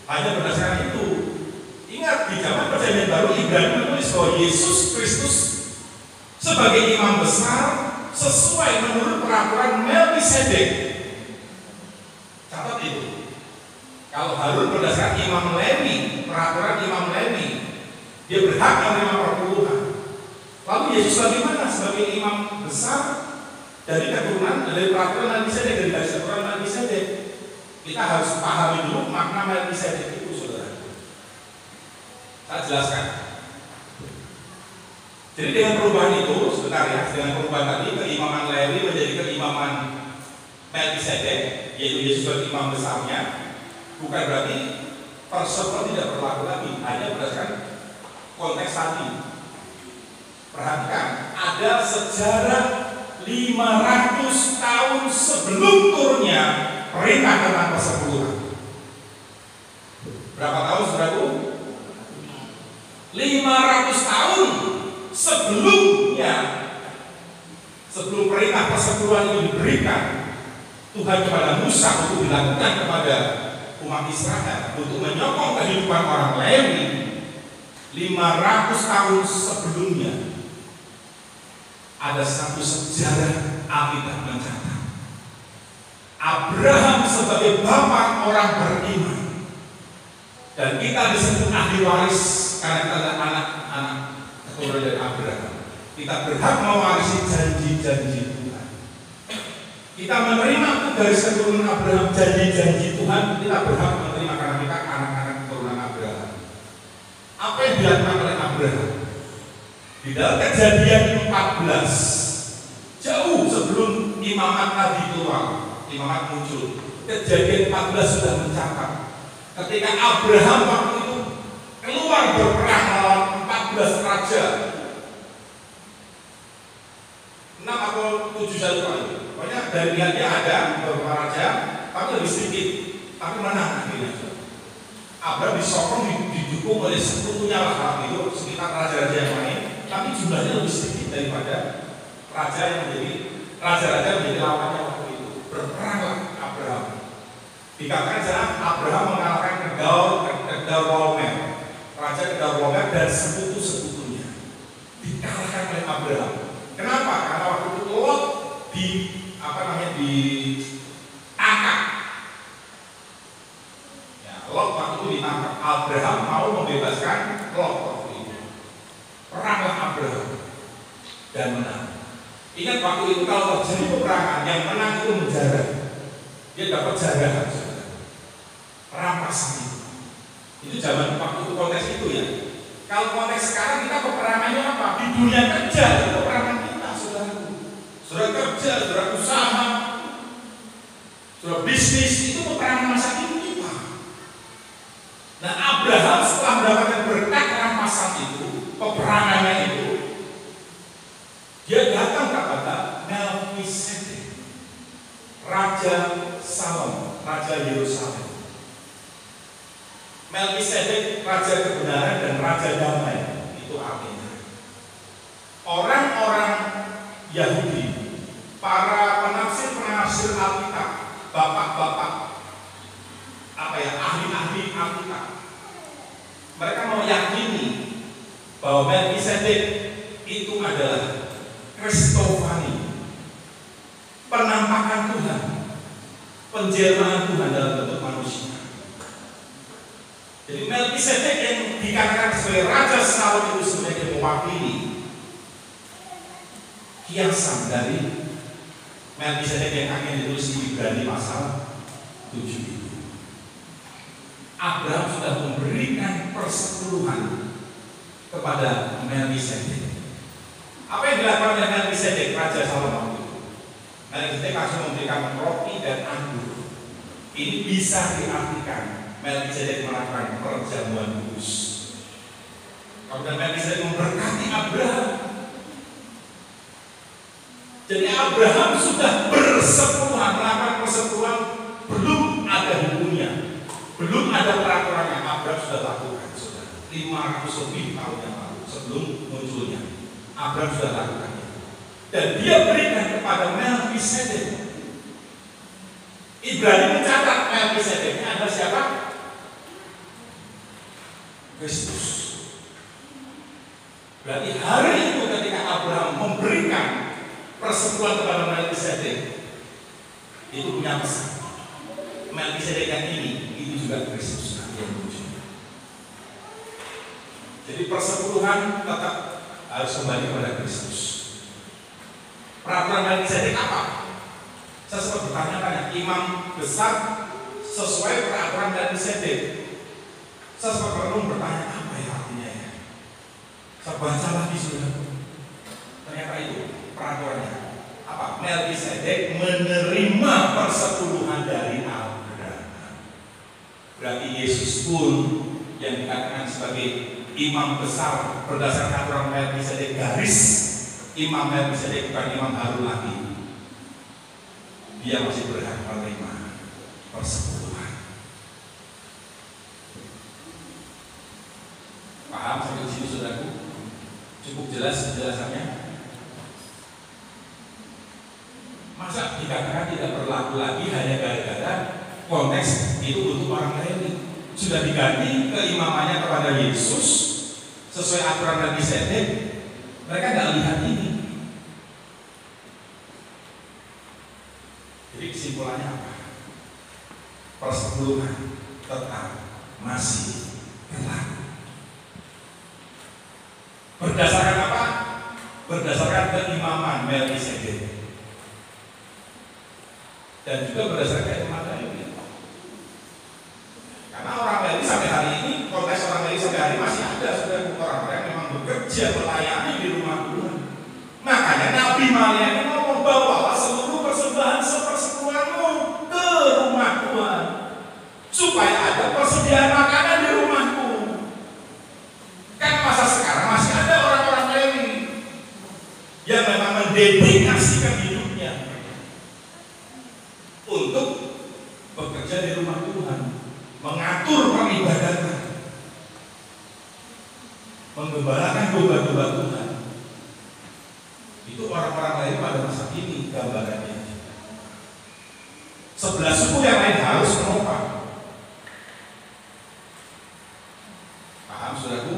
Hanya berdasarkan itu. Ingat, di zaman Perjanjian Baru Ibrani menulis bahwa Yesus Kristus sebagai imam besar sesuai menurut peraturan Melkisedek. Catat itu. Kalau Harun berdasarkan Imam Lewi, peraturan Imam Lewi, dia berhak menerima perpuluhan. Lalu Yesus bagaimana sebagai imam besar dari keturunan dari peraturan Melkisedek, dari garis keturunan Melkisedek? Kita harus pahami dulu makna Melkisedek itu, saudara. Saya jelaskan. Jadi dengan perubahan itu, sebentar ya, dengan perubahan tadi keimaman Lewi menjadi keimaman Melkisedek, yaitu Yesus sebagai imam besarnya, bukan berarti persepuluhan tidak berlaku lagi, hanya berdasarkan konteks tadi. Perhatikan, ada sejarah 500 tahun sebelum turunnya perintah tentang persepuluhan. Berapa tahun, saudaraku? 500 tahun sebelumnya, sebelum perintah persepuluhan itu diberikan Tuhan kepada Musa untuk dilakukan kepada umat Israel untuk menyokong kehidupan orang Lewi. 500 tahun sebelumnya ada satu sejarah Alkitab mencatat Abraham sebagai bapak orang beriman, dan kita disebut ahli waris karena kita adalah anak-anak keturunan dari Abraham. Kita berhak mewarisi janji-janji Tuhan. Kita menerima garis keturunan Abraham, janji-janji Tuhan kita berhak menerima karena kita anak-anak keturunan Abraham. Apa yang dilakukan oleh Abraham? Di dalam Kejadian 14, jauh sebelum imamat tadi keluar, imamat muncul, Kejadian 14 sudah mencatat ketika Abraham waktu itu keluar berperang melawan 14 raja, 6 atau 7 jatuh lagi. Pokoknya dari pihaknya ada beberapa raja, tapi lebih sedikit, tapi menang akhirnya. Abraham disokong, didukung oleh sekutunya lah itu sekitar raja-raja yang lain, tapi jumlahnya lebih sedikit daripada raja yang menjadi raja-raja menjadi lawannya waktu itu. Berperanglah Abraham. Dikatakan sana Abraham mengalahkan Kedorlaomer, raja Kedorlaomer dan sekutu-sekutunya dikalahkan oleh Abraham. Kenapa? Karena waktu itu Lot ditangkap. Ya, Lot waktu itu ditangkap. Abraham mau membebaskan Lot waktu itu. Peranglah Abraham dan menang. Ingat waktu itu kalau terjadi peperangan yang menang itu menjarah, dia dapat jarahan, rampasan itu. Itu zaman waktu itu konteks itu ya. Kalau konteks sekarang kita peperangannya apa? Di dunia kerja itu peperangan kita, saudara. Saudara kerja, saudara usaha, saudara bisnis itu peperangan masa kini kita. Nah Abraham setelah mendapatkan berkat rampasan itu, peperangannya itu, dia datang kepada Melkisedek, Raja Salom, Raja Yerusalem. Melkisedek raja kebenaran dan raja damai, itu artinya orang-orang Yahudi, para penafsir Alkitab, bapak-bapak, ahli-ahli Alkitab, mereka meyakini bahwa Melkisedek itu adalah Kristofani, penampakan Tuhan, penjelmaan Tuhan dalam bentuk manusia. Jadi Melkisedek yang dikatakan sebagai Raja Salom itu sebenarnya mewakili kiasan dari Melkisedek yang akan ditulis di Ibrani pasal 7 itu. Abraham sudah memberikan persepuluhan kepada Melkisedek. Apa yang dilakukan oleh Melkisedek Raja Salom itu? Melkisedek langsung memberikan roti dan anggur. Ini bisa diartikan Melkisedek melakukan perjamuan kudus. Kemudian Melkisedek memberkati Abraham. Jadi Abraham sudah bersepuluhan, melakukan persepuluhan, belum ada hukumnya, belum ada peraturannya. Abraham sudah lakukan, sudah 500 lebih tahun yang lalu sebelum munculnya. Abraham sudah lakukannya, dan dia berikan kepada Melkisedek. Ibrani mencatat Melkisedeknya adalah siapa? Kristus. Berarti hari itu ketika Abraham memberikan persekutuan kepada Melkisedek, itu punya pesan. Melkisedek yang ini, itu juga Kristus yang muncul. Jadi persekutuan tetap harus kembali kepada Kristus. Peraturan Melkisedek apa? Saya sempat bertanya-tanya, imam besar sesuai peraturan Melkisedek. Saya sempat perlu bertanya apa ya artinya ya. Saya baca lagi sudah. Ternyata itu peraturannya. Apa? Melkisedek menerima persepuluhan dari Abraham. Berarti Yesus pun yang dikatakan sebagai imam besar berdasarkan aturan Melkisedek garis. Imam Melkisedek bukan imam Harun lagi. Dia masih berhak menerima persepuluhan. Paham sampai di sini saudaraku? Cukup jelas penjelasannya? Masa dikatakan tidak berlaku lagi hanya gara-gara konteks itu untuk orang Lewi? Sudah diganti keimamannya kepada Yesus sesuai aturan Melkisedek. Mereka tidak lihat ini. Jadi kesimpulannya apa? Persepuluhan tetap masih berlaku. Berdasarkan apa? Berdasarkan keimaman Melkisedek. Dan juga berdasarkan keimaman Lewi. Karena orang Lewi sampai hari ini, konteks orang Lewi sampai hari masih ada sudah orang-orang yang memang bekerja melayani di rumah Tuhan. Makanya Nabi Maria ini mau membawa seluruh persembahan sepersepuluhanmu ke rumah Tuhan, supaya ada persediaan makanan di rumahku. Kan masa sekarang masih ada orang-orang Lewi yang memang mendedikasikan hidupnya untuk bekerja di rumah Tuhan, mengatur peribadatan, menggembalakan domba-domba Tuhan. Itu orang-orang lain pada masa ini gambarannya. 11 suku yang lain harus menopang. Paham saudaraku?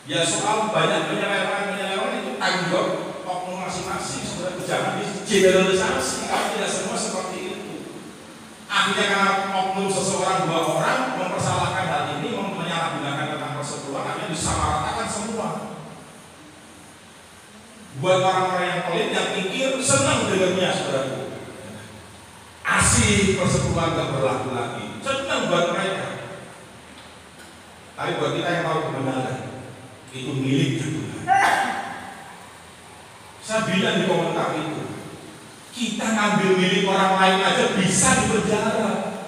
Ya soal banyak penyelewengan itu tanggung jawab oknum masing-masing. Saudaraku jangan digeneralisasi. Kalau tidak semua seperti itu. Akhirnya karena oknum seseorang 2 orang mempersalahkan hal ini, menyalahgunakan tentang persepuluhan, akhirnya disamaratakan semua. Buat orang-orang yang pelit, yang pikir, senang dengarnya saudaraku. Asih persepuluhan gak berlaku lagi. Senang buat mereka. Tapi buat kita yang tahu kebenaran, itu milik Tuhan. Saya bilang di komentar itu, kita ngambil milik orang lain aja bisa dipenjara.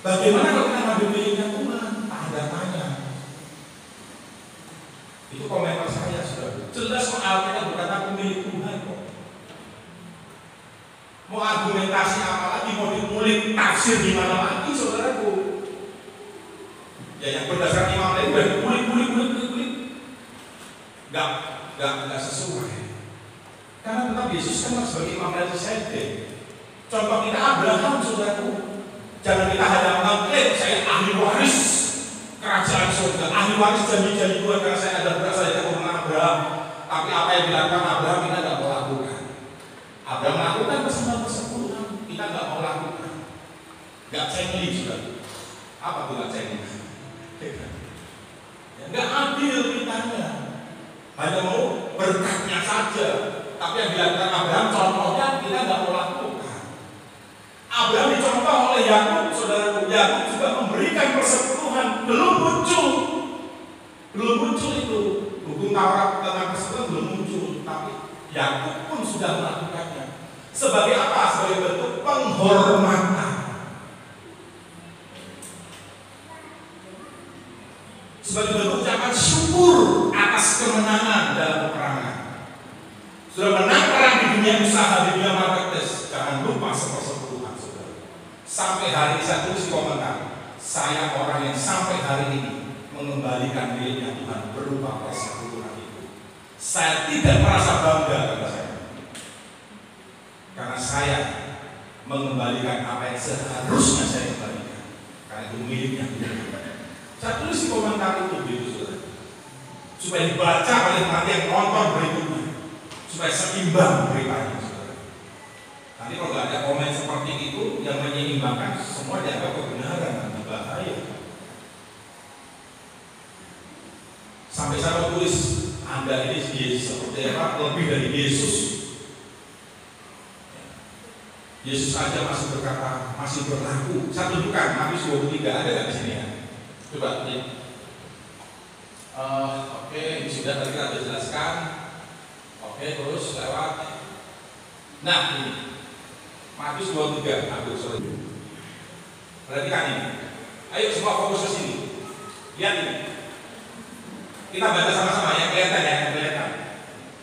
Bagaimana kalau kita ngambil miliknya Tuhan? Tanda tanya. Itu komentar saya saudara. Jelas soal kita bukan aku milik Tuhan kok. Mau argumentasi apa lagi, mau dimulik tafsir di mana lagi saudaraku? Ya yang berdasarkan imam lain udah dimulik. Gak sesuai. Karena tetap Yesus kan sebagai imam Melkisedek. Contoh kita Abraham saudaraku. Jangan kita hanya mengklaim saya ahli waris kerajaan surga, ahli waris janji-janji Tuhan karena saya ada berasal dari keturunan Abraham. Tapi apa yang dilakukan Abraham kita tidak mau lakukan. Abraham melakukan persepuluhan, kita tidak mau lakukan. Gak cengli juga. Apa tuh gak cengli? Gak adil kitanya. Hanya mau berkatnya saja. Tapi yang dilakukan Abraham contohnya kita tidak mau lakukan. Abraham dicontoh oleh Yakub, saudara. Yakub juga memberikan persepuluhan. Belum muncul itu. Hukum Taurat tentang persepuluhan belum muncul. Tapi Yakub pun sudah melakukannya. Sebagai apa? Sebagai bentuk penghormatan. Sebagai bentuk ucapan syukur atas kemenangan dalam peperangan. Sudah menang perang di dunia usaha, di dunia marketplace, jangan lupa sepersepuluhan saudara. Sampai hari ini saya tulis di komentar, saya orang yang sampai hari ini mengembalikan miliknya Tuhan berupa persepuluhan itu. Saya tidak merasa bangga kata saya, karena mengembalikan apa yang seharusnya saya kembalikan, karena itu miliknya. Saya tulis di komentar itu gitu, saudara, supaya dibaca oleh nanti yang nonton berikutnya, supaya seimbang beritanya, saudara. Nanti kalau nggak ada komen seperti itu yang menyeimbangkan, semua dianggap kebenaran, nanti bahaya. Sampai saya tulis, Anda ini Yesus seperti apa? Lebih dari Yesus. Yesus saja masih berkata, masih berlaku. Saya tunjukkan Matius 23, ada nggak di sini ya? Coba ya. Oke, ini sudah tadi kita sudah jelaskan. Oke, terus lewat. Nah, ini Matius 23, ambil sorry. Perhatikan ini. Ayo semua fokus ke sini. Lihat ini. Kita baca sama-sama yang kelihatan ya, yang kelihatan.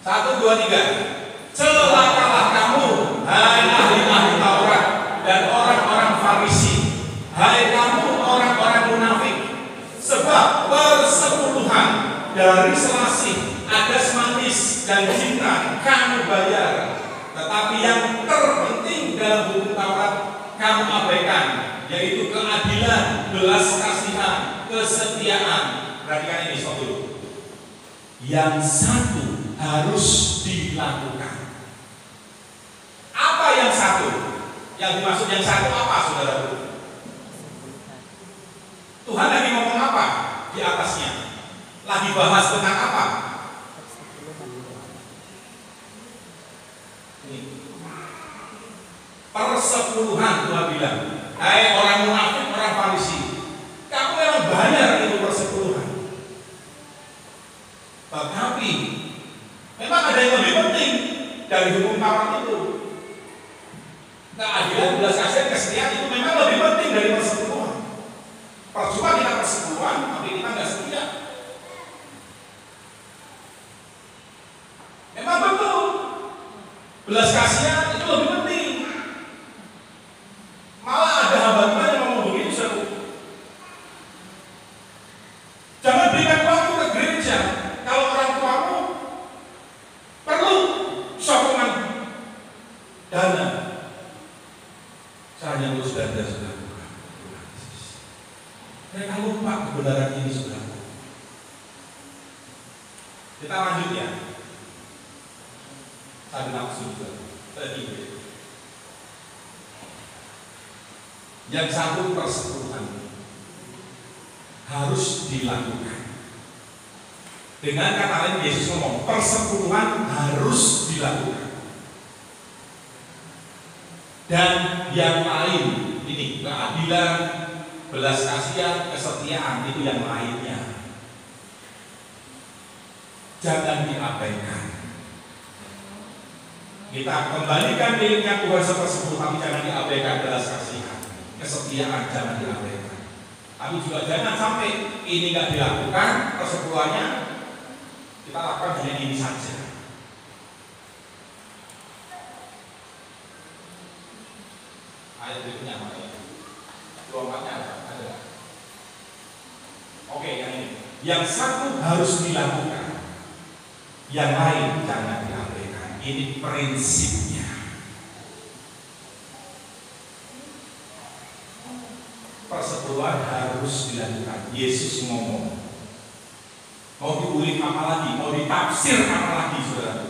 1, 2, 3. Celakalah kamu, hai ahli-ahli Taurat dan orang-orang Farisi, hai kamu orang-orang munafik, sebab persepuluhan dari selasih, adas manis dan cinta kamu bayar, tetapi yang terpenting dalam hukum Taurat kamu abaikan, yaitu keadilan, belas kasihan, kesetiaan. Perhatikan ini, stop dulu. Yang satu harus dilakukan. Apa yang satu? Yang dimaksud yang satu apa, saudara? Tuhan lagi ngomong apa di atasnya? Lagi bahas tentang apa? Ini. Persepuluhan Tuhan bilang, hai orang munafik, orang Farisi, kamu memang bayar itu persepuluhan. Tetapi memang ada yang lebih penting dari hukum Taurat itu. Keadilan, belas kasihan, kesetiaan itu memang lebih penting dari persepuluhan. Percuma kita persepuluhan, tapi kita nggak setia. Memang betul, belas kasihan itu lebih penting. Malah ada hamba Tuhan yang ngomong begitu, saudara. Jangan berikan waktu ke gereja kalau orang tuamu perlu sokongan dana. Saya hanya urus dana, saudara. Mereka lupa kebenaran ini, saudara. Kita lanjut ya. Saya langsung tadi. Yang satu persepuluhan harus dilakukan. Dengan kata lain Yesus ngomong persepuluhan harus dilakukan. Dan yang lain ini keadilan, belas kasihan, kesetiaan itu yang lainnya. Jangan diabaikan. Kita kembalikan miliknya Tuhan sepersepuluh, tapi jangan diabaikan belas kasihan, kesetiaan jangan diabaikan. Tapi juga jangan sampai ini nggak dilakukan persepuluhannya, kita lakukan hanya ini saja. Ayat berikutnya apa ya? 24-nya ada. Oke, yang ini. Yang satu harus dilakukan, yang lain jangan diabaikan. Ini prinsipnya. Persepuluhan harus dilakukan. Yesus ngomong. Mau diulik apa lagi? Mau ditafsir apa lagi, saudara?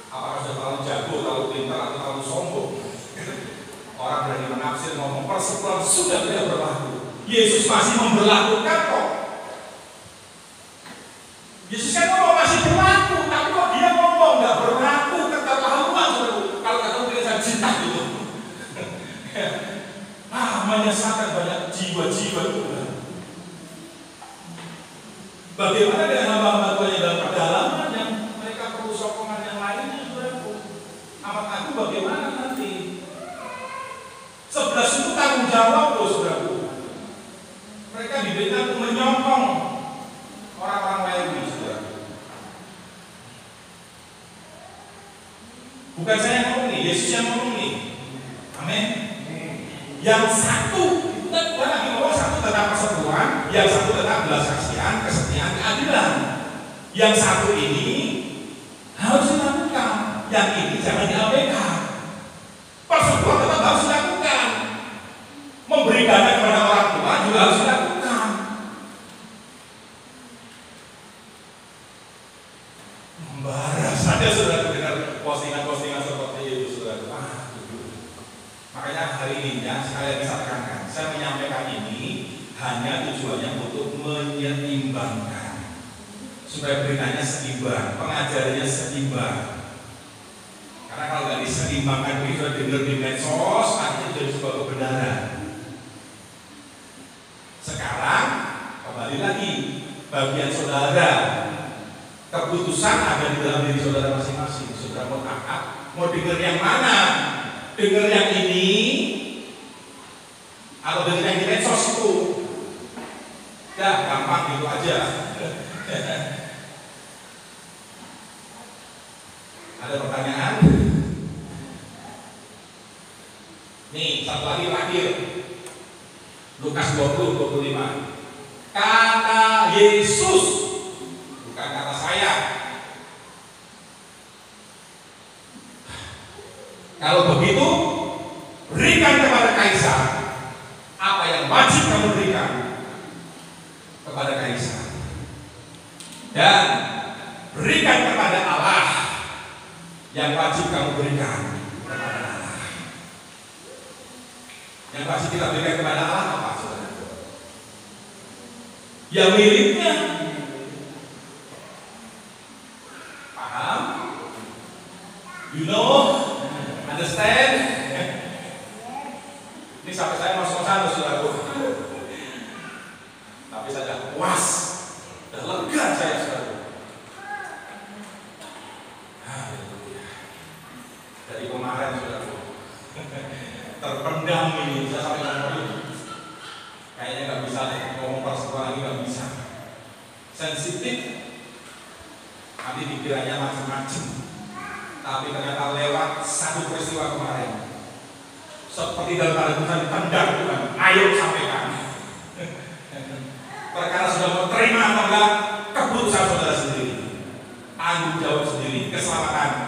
Apakah sudah terlalu jago, terlalu pintar, atau terlalu sombong? Orang berani menafsir ngomong persepuluhan sudah tidak berlaku. Yesus masih memberlakukan kok. Yesus kan ngomong masih berlaku, tapi kok dia ngomong nggak berlaku, keterlaluan, saudara. Kalau kata saya cinta gitu. Menyesatkan banyak jiwa-jiwa itu. Bagaimana dengan hamba-hamba Tuhan yang dalam pedalaman yang mereka perlu sokongan yang lainnya, saudaraku? Amat aku bagaimana nanti? 11 itu tanggung jawab loh, saudaraku. Mereka diberikan untuk menyokong orang-orang Lewi, saudaraku. Bukan saya yang ngomong nih, Yesus yang ngomong nih. Amin. Yang satu, Tuhan lagi ngomong satu tentang persepuluhan, yang satu tentang belas kasihan, kesetiaan, keadilan. Yang satu ini harus dilakukan, yang ini jangan diabaikan. Persepuluhan tetap membara saja saudara dengar postingan-postingan seperti itu saudara. Makanya hari ini ya sekalian saya tekankan, saya menyampaikan ini hanya tujuannya untuk menyeimbangkan supaya beritanya seimbang, pengajarannya seimbang. Karena kalau nggak diseimbangkan begitu sudah dengar di medsos, akhirnya jadi sebuah kebenaran. Sekarang kembali lagi bagian saudara, keputusan ada di dalam diri saudara masing-masing. Saudara mau taat, mau dengar yang mana? Dengar yang ini atau dengar yang di medsos itu? Ya gampang gitu aja. Ada pertanyaan? Nih satu lagi terakhir, Lukas 20:25. Kata Yesus, bukan kata saya. Kalau begitu, berikan kepada kaisar apa yang wajib kamu berikan kepada kaisar, dan berikan kepada Allah yang wajib kamu berikan kepada Allah. Yang wajib kita berikan kepada Allah apa, saudara? Yang miliknya. Paham? You know? Understand? Ini sampai saya masuk sana, saudaraku. Tapi saya puas, dan lega saya, saudaraku. Dari kemarin, saudaraku, terpendam ini, saya sampai ngomong kayaknya nggak bisa ngomong persekutuan lagi, nggak bisa. Sensitif, nanti pikirannya macam-macam. Tapi ternyata lewat satu peristiwa kemarin, seperti dalam tanda Tuhan ditendang Tuhan, ayo sampaikan. Perkara sudah mau terima atau enggak, keputusan saudara sendiri, tanggung jawab sendiri, keselamatan